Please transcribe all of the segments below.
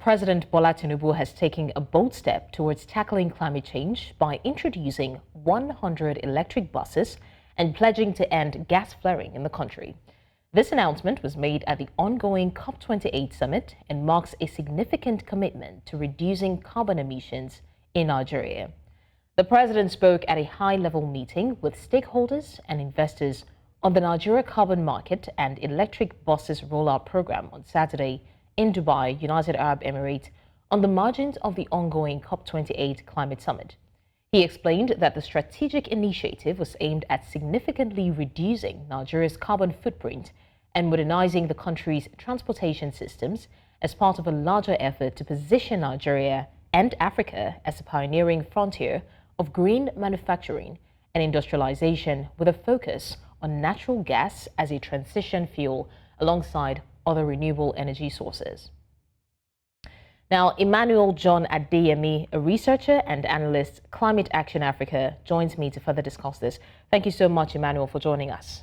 President Bola Tinubu has taken a bold step towards tackling climate change by introducing 100 electric buses and pledging to end gas flaring in the country. This announcement was made at the ongoing COP28 summit and marks a significant commitment to reducing carbon emissions in Nigeria. The president spoke at a high-level meeting with stakeholders and investors on the Nigeria carbon market and electric buses rollout program on Saturday in Dubai, United Arab Emirates, on the margins of the ongoing COP28 climate summit. He explained that the strategic initiative was aimed at significantly reducing Nigeria's carbon footprint and modernizing the country's transportation systems as part of a larger effort to position Nigeria and Africa as a pioneering frontier of green manufacturing and industrialization with a focus on natural gas as a transition fuel alongside other renewable energy sources. Now, Emmanuel John-Adeyemi, a researcher and analyst, Climate Action Africa, joins me to further discuss this. Thank you so much, Emmanuel, for joining us.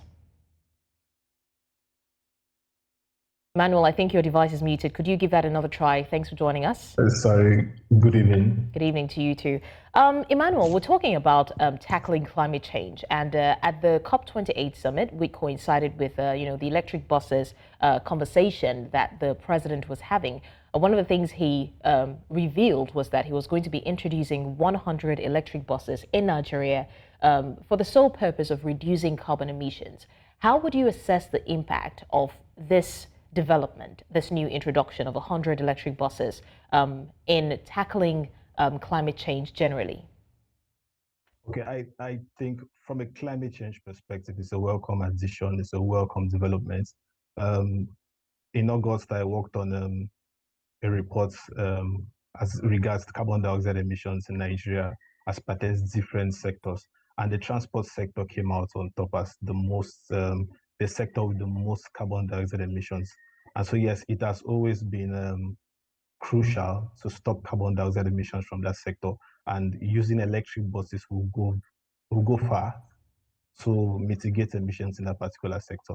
Emmanuel, I think your device is muted. Could you give that another try? Thanks for joining us. Sorry, good evening. Good evening to you too. Emmanuel, we're talking about tackling climate change, and at the COP28 summit, we coincided with the electric buses conversation that the president was having. One of the things he revealed was that he was going to be introducing 100 electric buses in Nigeria for the sole purpose of reducing carbon emissions. How would you assess the impact of this development, this new introduction of 100 electric buses in tackling climate change generally? Okay, I think from a climate change perspective, it's a welcome addition, it's a welcome development. In August, I worked on a report as regards carbon dioxide emissions in Nigeria as pertains different sectors. And the transport sector came out on top as the sector with the most carbon dioxide emissions. And so, yes, it has always been crucial to stop carbon dioxide emissions from that sector. And using electric buses will go far to mitigate emissions in that particular sector.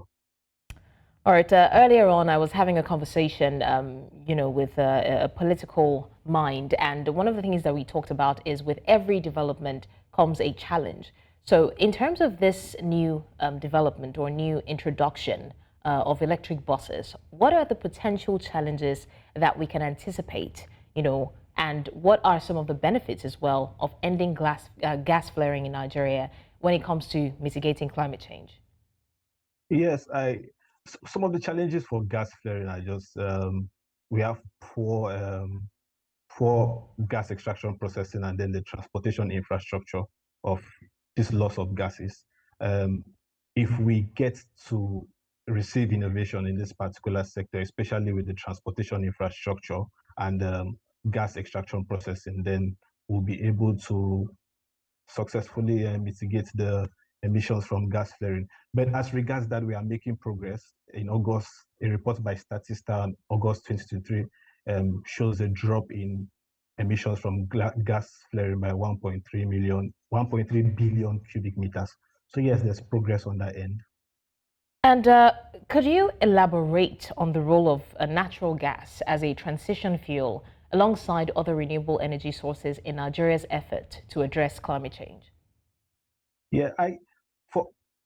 All right. Earlier on, I was having a conversation, with a political mind, and one of the things that we talked about is with every development comes a challenge. So, in terms of this new development or new introduction of electric buses, what are the potential challenges that we can anticipate? And what are some of the benefits as well of ending gas flaring in Nigeria when it comes to mitigating climate change? Yes, some of the challenges for gas flaring are just we have poor gas extraction processing and then the transportation infrastructure of this loss of gases. If we get to receive innovation in this particular sector, especially with the transportation infrastructure and gas extraction processing, then we'll be able to successfully mitigate the emissions from gas flaring. But as regards that, we are making progress. In August, a report by Statista on August 2023 shows a drop in emissions from gas flaring by 1.3 billion cubic meters. So yes, there's progress on that end. And could you elaborate on the role of natural gas as a transition fuel alongside other renewable energy sources in Nigeria's effort to address climate change? Yeah,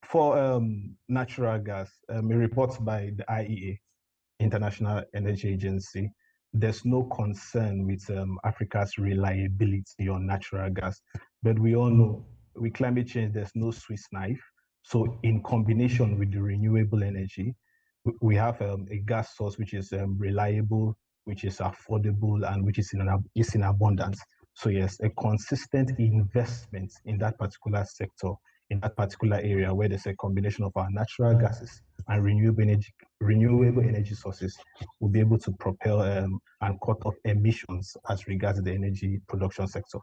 for natural gas, a report by the IEA, International Energy Agency, there's no concern with Africa's reliability on natural gas. But we all know with climate change, there's no Swiss knife. So in combination with the renewable energy, we have a gas source which is reliable, which is affordable, and which is in abundance. So yes, a consistent investment in that particular sector, in that particular area where there's a combination of our natural gases and renewable energy sources will be able to propel and cut off emissions as regards the energy production sector.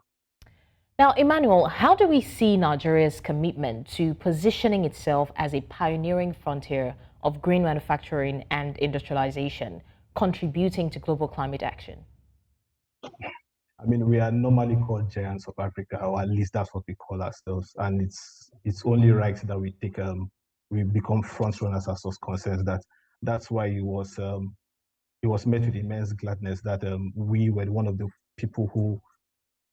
Now, Emmanuel, how do we see Nigeria's commitment to positioning itself as a pioneering frontier of green manufacturing and industrialization contributing to global climate action? I mean, we are normally called giants of Africa, or at least that's what we call ourselves. And it's only right that we become front runners as far as concerns that. That's why it was it was met with immense gladness that we were one of the people who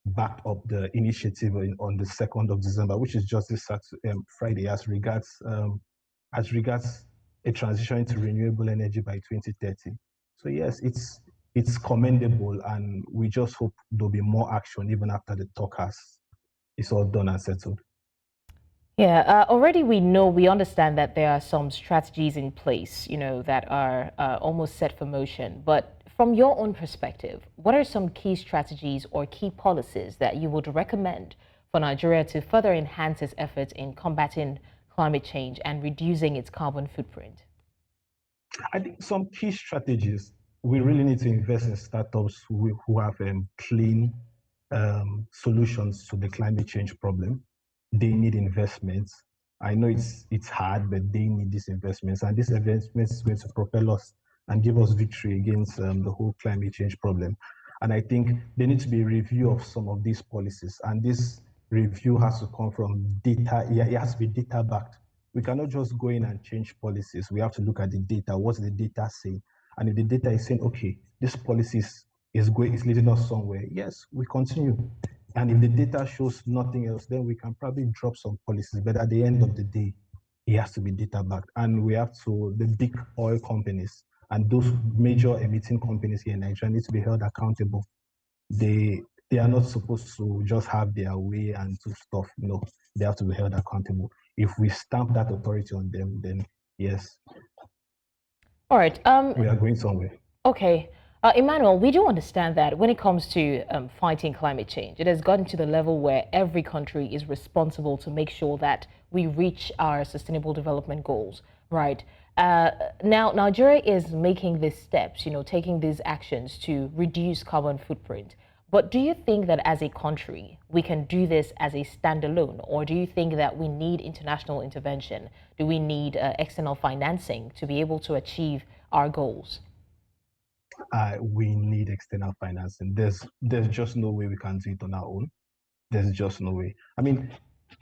backed up the initiative on the 2nd of December, which is just this Friday, as regards a transition to renewable energy by 2030. So yes, it's commendable, and we just hope there'll be more action even after the talk is all done and settled. Yeah, already we understand that there are some strategies in place, that are almost set for motion. But from your own perspective, what are some key strategies or key policies that you would recommend for Nigeria to further enhance its efforts in combating climate change and reducing its carbon footprint? I think some key strategies, we really need to invest in startups who have clean solutions to the climate change problem. They need investments. I know it's hard, but they need these investments, and this investment is going to propel us and give us victory against the whole climate change problem. And I think there needs to be a review of some of these policies, and this review has to come from data. Yeah, it has to be data backed. We cannot just go in and change policies. We have to look at the data. What's the data saying? And if the data is saying, okay, this policy is leading us somewhere, yes, we continue. And if the data shows nothing else, then we can probably drop some policies. But at the end of the day, it has to be data backed. And we have to, the big oil companies and those major emitting companies here in Nigeria need to be held accountable. They are not supposed to just have their way and do stuff. No, they have to be held accountable. If we stamp that authority on them, then yes. All right. We are going somewhere. Okay. Emmanuel, we do understand that when it comes to fighting climate change, it has gotten to the level where every country is responsible to make sure that we reach our sustainable development goals, right? Now, Nigeria is making these steps, taking these actions to reduce carbon footprint. But do you think that as a country, we can do this as a standalone, or do you think that we need international intervention? Do we need external financing to be able to achieve our goals? We need external financing. There's just no way we can do it on our own. There's just no way. I mean,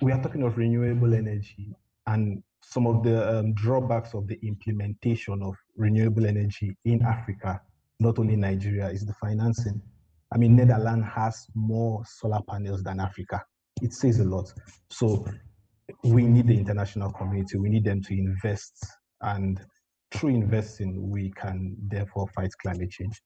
we are talking of renewable energy, and some of the drawbacks of the implementation of renewable energy in Africa, not only Nigeria, is the financing. I mean, Netherlands has more solar panels than Africa. It says a lot. So we need the international community. We need them to invest, and through investing, we can therefore fight climate change.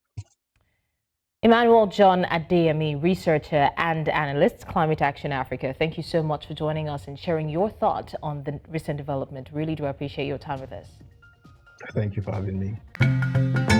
Emmanuel John-Adeyemi, researcher and analyst, Climate Action Africa. Thank you so much for joining us and sharing your thoughts on the recent development. Really do appreciate your time with us. Thank you for having me.